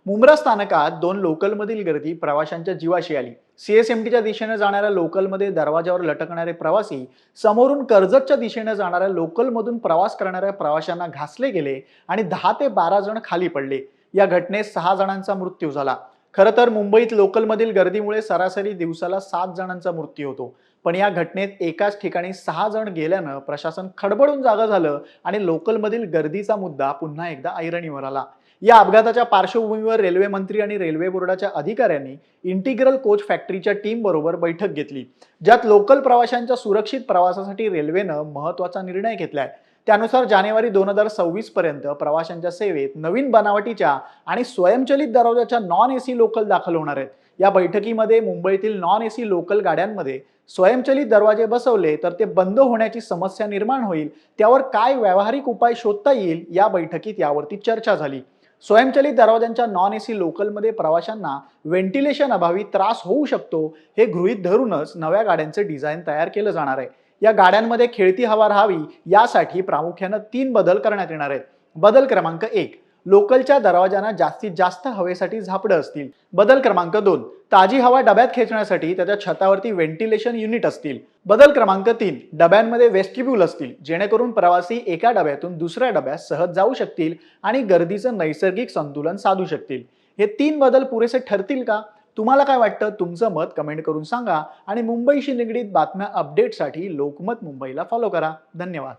मुंब्रा स्थानकात दोन लोकलमधील गर्दी प्रवाशांच्या जीवाशी आली। सीएसएमटीच्या दिशेने जाणाऱ्या लोकलमध्ये दरवाजावर लटकणारे प्रवासी समोरून कर्जतच्या दिशेने जाणाऱ्या लोकलमधून प्रवास करणाऱ्या प्रवाशांना घासले गेले आणि 10 ते 12 जण खाली पडले। या घटनेत 6 जणांचा मृत्यू झाला। खरं तर मुंबईत लोकलमधील गर्दीमुळे सरासरी दिवसाला 7 जणांचा मृत्यू होतो, पण या घटनेत एकाच ठिकाणी 6 जण गेल्यानं प्रशासन खडबडून जागं झालं आणि लोकलमधील गर्दीचा मुद्दा पुन्हा एकदा ऐरणीवर आला। या अपघाताच्या पार्श्वभूमीवर रेल्वे मंत्री आणि रेल्वे बोर्डाच्या अधिकाऱ्यांनी इंटिग्रल कोच फॅक्टरीच्या टीम बरोबर बैठक घेतली, ज्यात लोकल प्रवाशांच्या सुरक्षित प्रवासासाठी रेल्वेनं महत्त्वाचा निर्णय घेतलाय। त्यानुसार जानेवारी 2026 पर्यंत प्रवाशांच्या सेवेत नवीन बनावटीच्या आणि स्वयंचलित दरवाजाच्या नॉन एसी लोकल दाखल होणार आहेत। या बैठकीमध्ये मुंबईतील नॉन एसी लोकल गाड्यांमध्ये स्वयंचलित दरवाजे बसवले तर ते बंद होण्याची समस्या निर्माण होईल, त्यावर काय व्यावहारिक उपाय शोधता येईल, या बैठकीत यावरती चर्चा झाली। स्वयंचलित दरवाजांच्या नॉन एसी लोकलमध्ये प्रवाशांना व्हेंटिलेशन अभावी त्रास होऊ शकतो, हे गृहीत धरूनच नव्या गाड्यांचे डिझाईन तयार केलं जाणार आहे। या गाड्यांमध्ये खेळती हवा राहावी यासाठी प्रामुख्याने 3 बदल करण्यात येणार आहेत। बदल क्रमांक 1, लोकलच्या दरवाजांना जास्तीत जास्त हवेसाठी झापडं असतील। बदल क्रमांक 2, ताजी हवा डब्यात खेचण्यासाठी त्याच्या छतावरती व्हेंटिलेशन युनिट असतील। बदल क्रमांक 3, डब्यांमध्ये वेस्टिब्यूल असतील, जेणेकरून प्रवासी एका डब्यातून दुसऱ्या डब्यात सहज जाऊ शकतील आणि गर्दीचं नैसर्गिक संतुलन साधू शकतील। हे 3 बदल पुरेसे ठरतील का? तुम्हाला काय वाटतं? तुमचं मत कमेंट करून सांगा आणि मुंबईशी निगडीत बातम्या अपडेटसाठी लोकमत मुंबईला फॉलो करा। धन्यवाद।